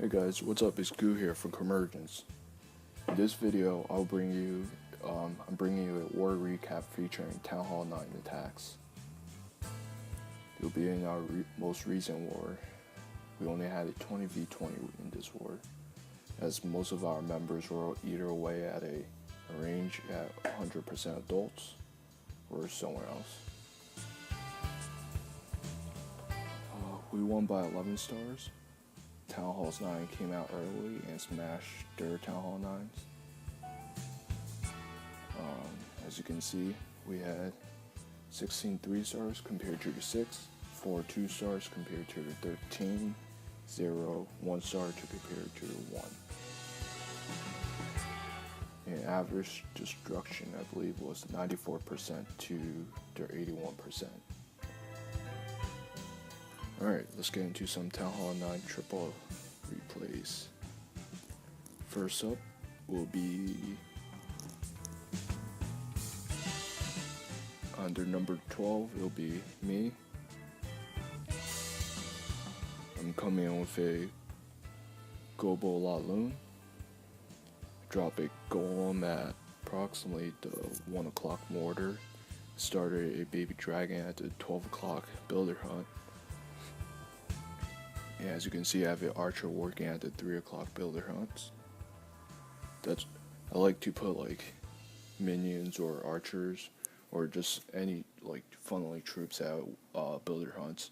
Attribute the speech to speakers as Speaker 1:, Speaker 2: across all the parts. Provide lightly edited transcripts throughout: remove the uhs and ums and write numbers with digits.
Speaker 1: Hey guys, what's up? It's Goo here from CURMUDGEONS. In this video, I'm bringing you a war recap featuring Town Hall 9 attacks. It'll be in our most recent war. We only had a 20v20 in this war, as most of our members were either away at a range at 100% adults or somewhere else. We won by 11 stars. Town Hall's 9 came out early and smashed their Town Hall 9s. As you can see, we had 16 3 stars compared to the 6, 4 2 stars compared to the 13, 0 1 star to compared to the 1. And average destruction, I believe, was 94% to their 81%. Alright, let's get into some Town Hall 9 triple replays. First up will be under number 12, it'll be me. I'm coming in with a Gobo Loon. Drop a golem at approximately the 1 o'clock mortar. Started a baby dragon at the 12 o'clock builder hunt. And as you can see, I have an archer working at the 3 o'clock builder hunts. I like to put like minions or archers or just any like funneling troops at builder hunts,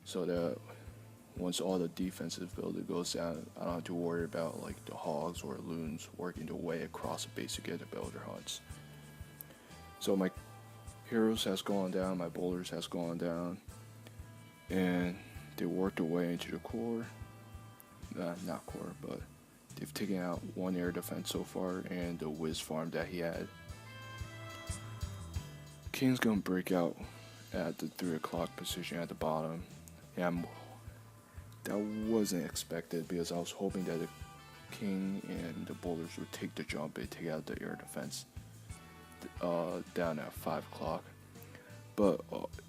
Speaker 1: so that once all the defensive builder goes down, I don't have to worry about like the hogs or loons working their way across the base to get the builder hunts. So my heroes has gone down, my boulders has gone down, and they worked their way into the core. Not core, but they've taken out one air defense so far and the whiz farm that he had. King's gonna break out at the 3 o'clock position at the bottom. And that wasn't expected because I was hoping that the king and the boulders would take the jump and take out the air defense down at 5 o'clock. But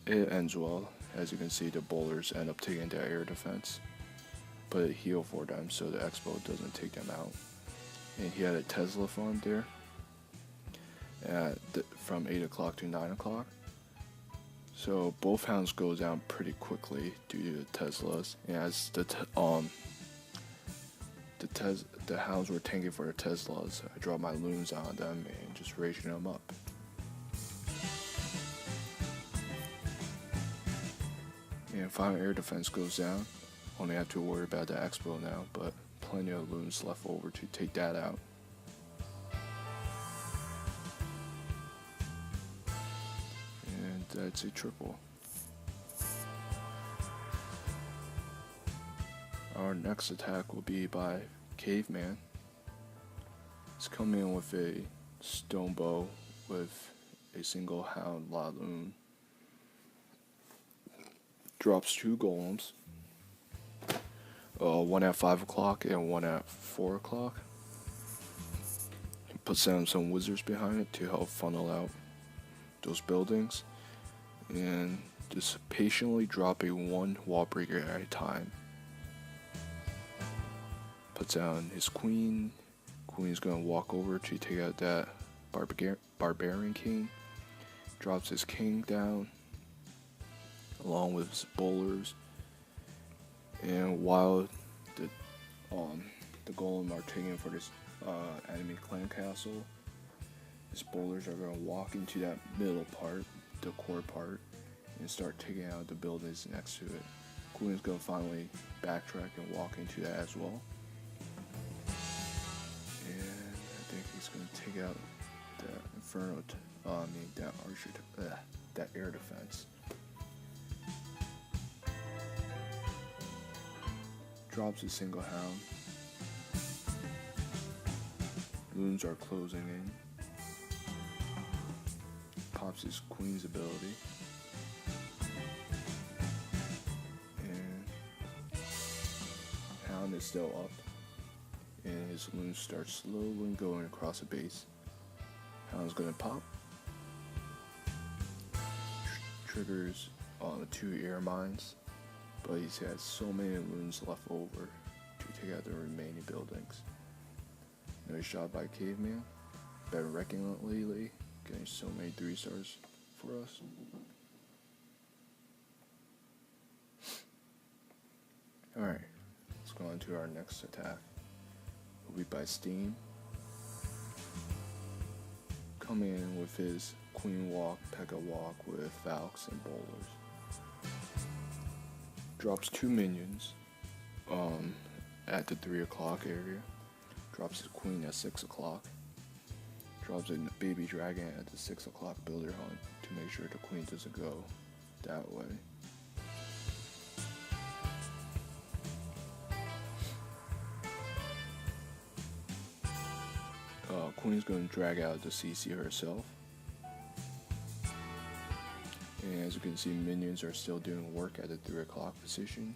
Speaker 1: it ends well. As you can see, the boulders end up taking their air defense, but it heal for them so the expo doesn't take them out. And he had a Tesla farm there from 8 o'clock to 9 o'clock. So both hounds go down pretty quickly due to the Teslas. And as the hounds were tanking for the Teslas, I dropped my loons on them and just raging them up. And final air defense goes down. Only have to worry about the expo now, but plenty of loons left over to take that out. And that's a triple. Our next attack will be by Caveman. He's coming in with a stone bow with a single hound loon. Drops 2 golems, one at 5 o'clock and one at 4 o'clock. He puts down some wizards behind it to help funnel out those buildings, and just patiently dropping 1 wall breaker at a time. Puts down his queen. Queen's gonna walk over to take out that barbarian king. Drops his king down along with his bowlers, and while the golem are taking for this enemy clan castle, his bowlers are going to walk into that middle part, the core part, and start taking out the buildings next to it. Queen's going to finally backtrack and walk into that as well, and I think he's going to take out that inferno, that archer, that air defense. Drops a single hound. Loons are closing in. Pops his queen's ability. And hound is still up. And his loons start slowly going across the base. Hound's gonna pop. Triggers on the 2 air mines. But he's had so many loons left over to take out the remaining buildings. Nice shot by Caveman. Been wrecking lately, getting so many 3 stars for us. Alright, let's go on to our next attack. Will be by Steam. Coming in with his Queen Walk, Pekka Walk with Valks and Bowlers. Drops 2 minions at the 3 o'clock area. Drops his Queen at 6 o'clock. Drops a baby dragon at the 6 o'clock builder hunt to make sure the Queen doesn't go that way. Queen's going to drag out the CC herself. And as you can see, minions are still doing work at the 3 o'clock position.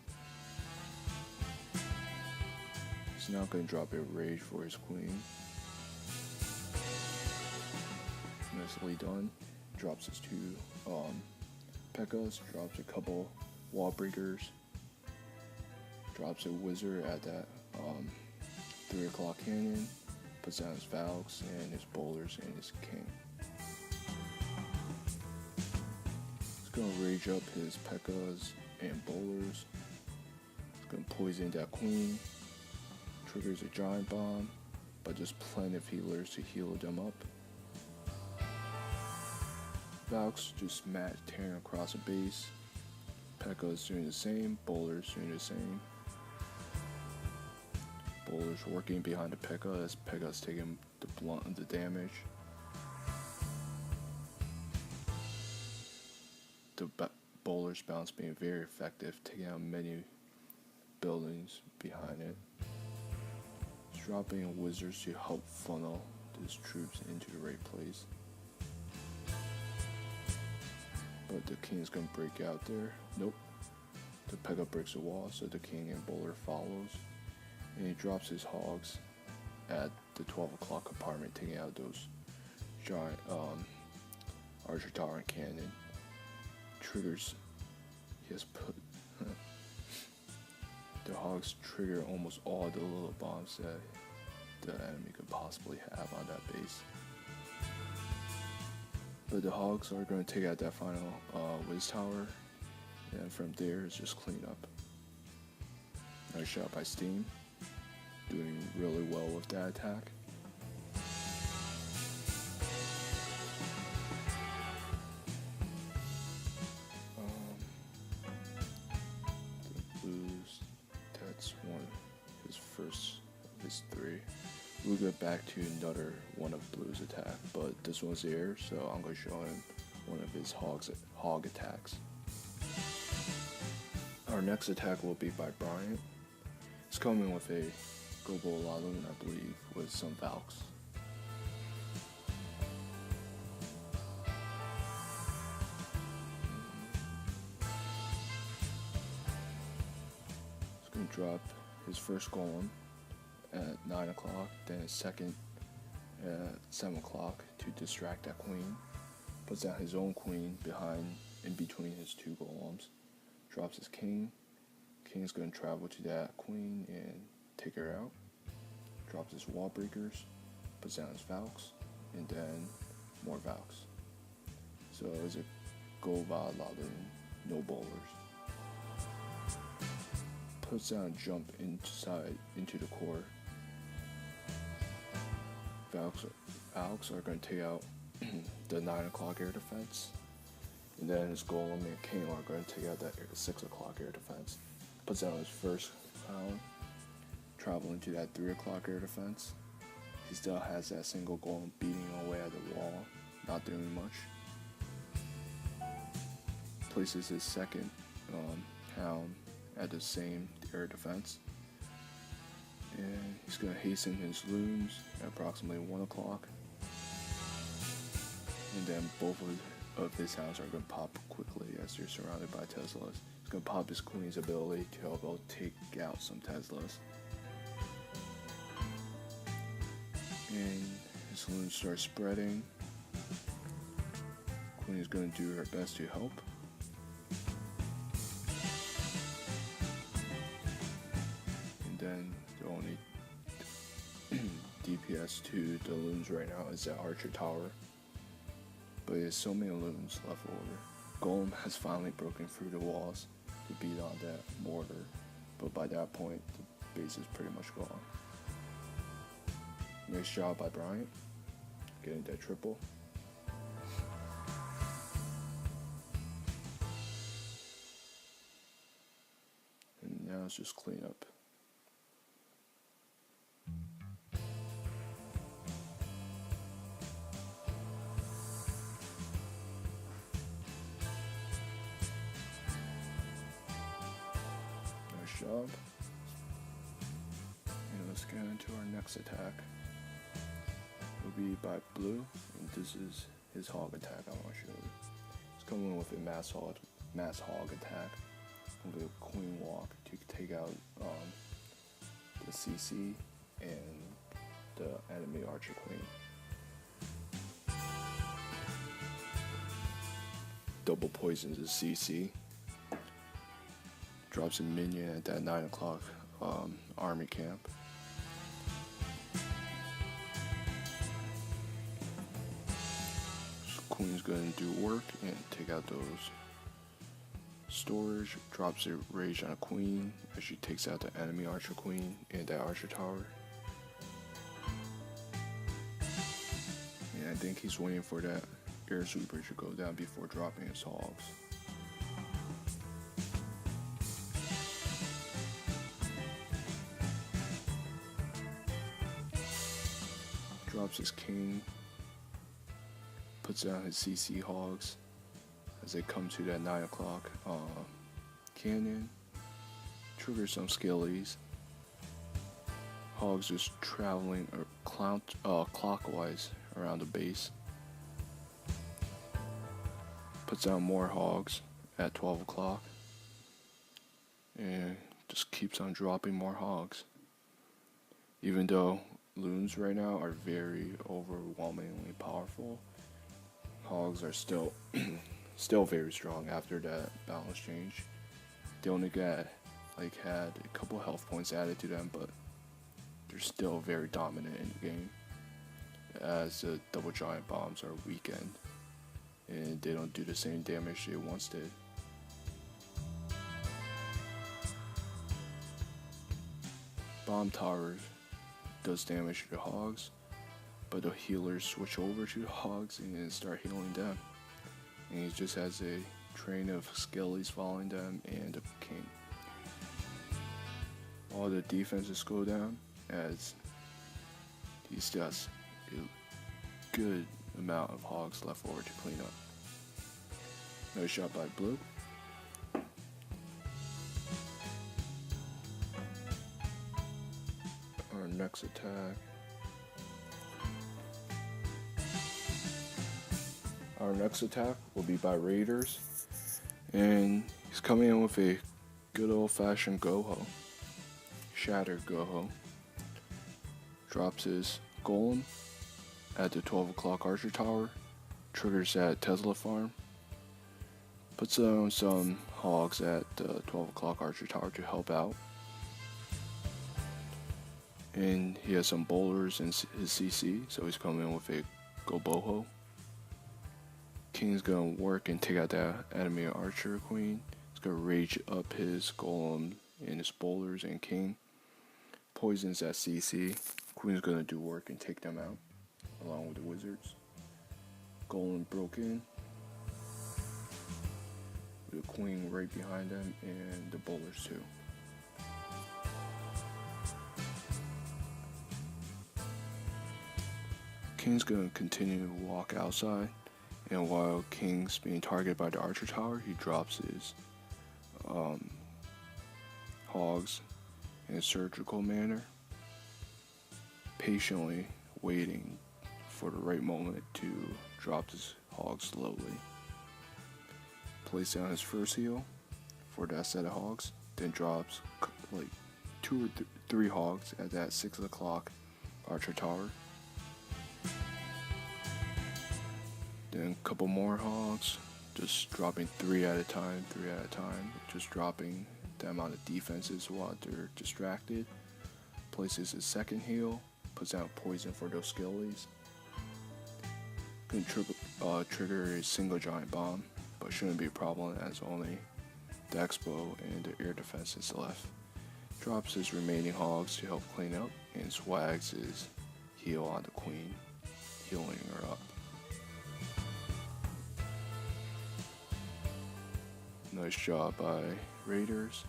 Speaker 1: He's not going to drop a rage for his Queen. Nicely done. Drops his 2 Pekkas, drops a couple wall breakers, drops a wizard at that 3 o'clock canyon, puts down his Valks and his Bowlers and his King. He's gonna rage up his Pekkas and Bowlers. He's gonna poison that Queen, triggers a giant bomb, but just plenty of healers to heal them up. Valks just mad tearing across the base. Pekka's doing the same, Bowlers doing the same. Bowlers working behind the Pekka as Pekka's taking the blunt of the damage. The Bowlers bounce being very effective, taking out many buildings behind it. He's dropping wizards to help funnel his troops into the right place. But the King's gonna break out there. Nope. The Pekka breaks the wall, so the King and Bowler follows. And he drops his hogs at the 12 o'clock compartment, taking out those giant archer tower and cannon. Triggers. He has put the hogs trigger almost all the little bombs that the enemy could possibly have on that base. But the hogs are going to take out that final Wiz Tower, and from there it's just clean up. Nice shot by Steam, doing really well with that attack. The Blues, that's his first of his 3. We'll get back to another one of Blue's attack, but this one's here, so I'm going to show him one of his hog attacks. Our next attack will be by Bryant. He's coming with a Gobo Lalun, I believe, with some Valks. He's going to drop his first golem at 9 o'clock, then his second at 7 o'clock to distract that Queen. Puts out his own Queen in between his 2 golems. Drops his King. King's going to travel to that Queen and take her out. Drops his wall breakers. Puts down his Valks. And then more Valks. So it's a Gova Lalun, no Bowlers. Puts down a jump into the core. Valks are going to take out the 9 o'clock air defense. And then his Golem and King are going to take out that 6 o'clock air defense. Puts out his first Hound, traveling to that 3 o'clock air defense. He still has that single Golem beating away at the wall, not doing much. Places his second Hound at the same air defense. And he's going to hasten his loons at approximately 1 o'clock. And then both of his hounds are going to pop quickly as they're surrounded by Teslas. He's going to pop his Queen's ability to help out take out some Teslas. And his loons start spreading. Queen is going to do her best to help. And then the he has to the loons right now is that archer tower. But he has so many loons left over. Golem has finally broken through the walls to beat on that mortar. But by that point, the base is pretty much gone. Nice job by Bryant, getting that triple. And now it's just clean up. Nice job. And let's get into our next attack. Will be by Blue, and this is his hog attack I want to show you. It's coming with a mass hog attack with a queen walk to take out the CC and the enemy archer queen. Double poisons the CC. Drops a minion at that 9 o'clock army camp. Queen's going to do work and take out those storage. Drops a rage on a queen as she takes out the enemy archer queen and that archer tower. And I think he's waiting for that air sweeper to go down before dropping his hogs. Drops his king. Puts down his CC hogs as they come to that 9 o'clock canyon. Triggers some skillies. Hogs just traveling clockwise around the base. Puts down more hogs at 12 o'clock. And just keeps on dropping more hogs. Even though loons right now are very overwhelmingly powerful, hogs are still very strong after that balance change. They only had a couple health points added to them, but they're still very dominant in the game as the double giant bombs are weakened and they don't do the same damage they once did. Bomb tower does damage to the hogs, but the healers switch over to the hogs and start healing them. And he just has a train of skellies following them and a king. All the defenses go down as he still has a good amount of hogs left over to clean up. Nice shot by Blue. Our next attack. Our next attack will be by Raiders, and he's coming in with a good old-fashioned Goho, Shattered Goho. Drops his Golem at the 12 o'clock Archer Tower, triggers that Tesla farm, puts down some hogs at the 12 o'clock Archer Tower to help out, and he has some bowlers in his CC, so he's coming in with a Go Boho. King's gonna work and take out that enemy archer queen. He's gonna rage up his golem and his bowlers and king. Poisons that CC. Queen's gonna do work and take them out along with the wizards. Golem broke in with the queen right behind them and the bowlers too. King's gonna continue to walk outside. And while King's being targeted by the archer tower, he drops his hogs in a surgical manner, patiently waiting for the right moment to drop his hogs slowly. Place down his first heal for that set of hogs, then drops like 2 or 3 hogs at that 6 o'clock archer tower. Then a couple more hogs, just dropping 3 at a time, just dropping the amount of defenses while they're distracted. Places his second heal, puts down poison for those skellies. Can trigger a single giant bomb, but shouldn't be a problem as only the expo and the air defense is left. Drops his remaining hogs to help clean up, and swags his heal on the queen, healing her up. Nice job by Raiders,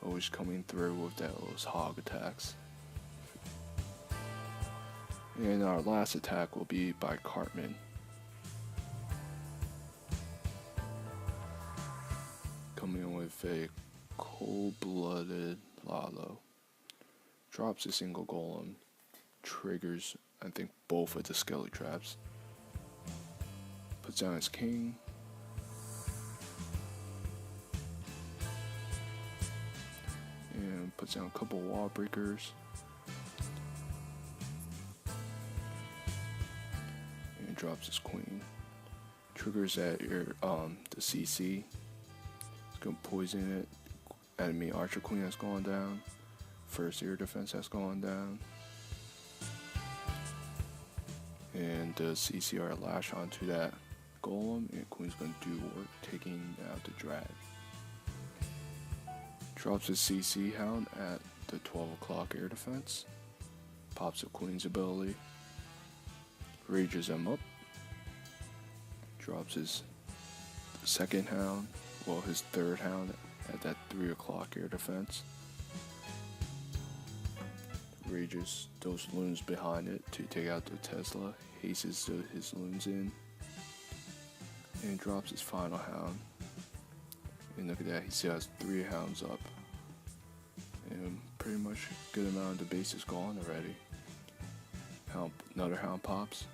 Speaker 1: always coming through with those hog attacks. And our last attack will be by Cartman. Coming in with a cold-blooded Lalo. Drops a single golem. Triggers, I think, both of the skelly traps. Puts down his king. And puts down a couple wall breakers. And drops his queen. Triggers at the CC. It's gonna poison it. Enemy archer queen has gone down. First air defense has gone down. And the CCR lash onto that golem, and queen's gonna do work taking out the drag. Drops his CC hound at the 12 o'clock air defense. Pops the queen's ability. Rages him up. Drops his second hound, well, his third hound at that 3 o'clock air defense. Rages those loons behind it to take out the Tesla. Hastes his loons in. And drops his final hound. And look at that, he still has 3 hounds up. And pretty much a good amount of the base is gone already. Another hound pops.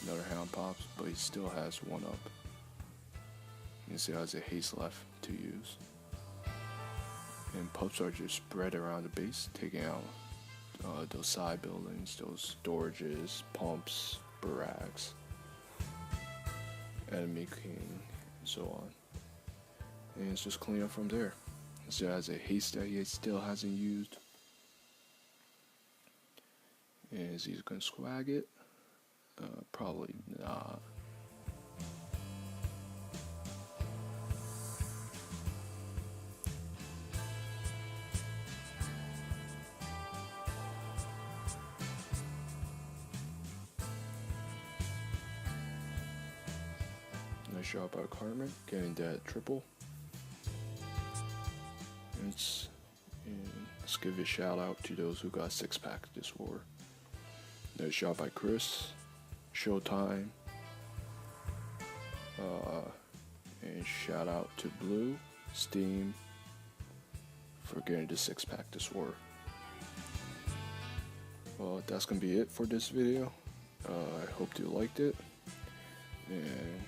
Speaker 1: Another hound pops, but he still has 1 up. He still has a haste left to use. And pups are just spread around the base, taking out those side buildings, those storages, pumps, barracks, enemy king, and so on. And it's just clean up from there. He still has a haste that he still hasn't used. And is he gonna swag it? Probably not. Nice job by Cartman getting that triple. And let's give a shout out to those who got 6-pack this war. Nice job by Chris, Showtime, and shout out to Blue, Steam for getting the 6-pack this war. Well, that's gonna be it for this video. I hope you liked it, and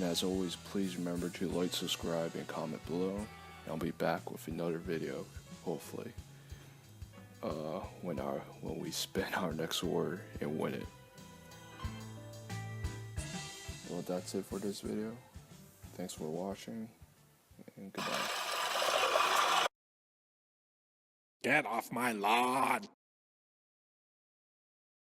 Speaker 1: as always, please remember to like, subscribe, and comment below. And I'll be back with another video, hopefully, when we spin our next war and win it. Well, that's it for this video. Thanks for watching, and goodbye.
Speaker 2: Get off my lawn!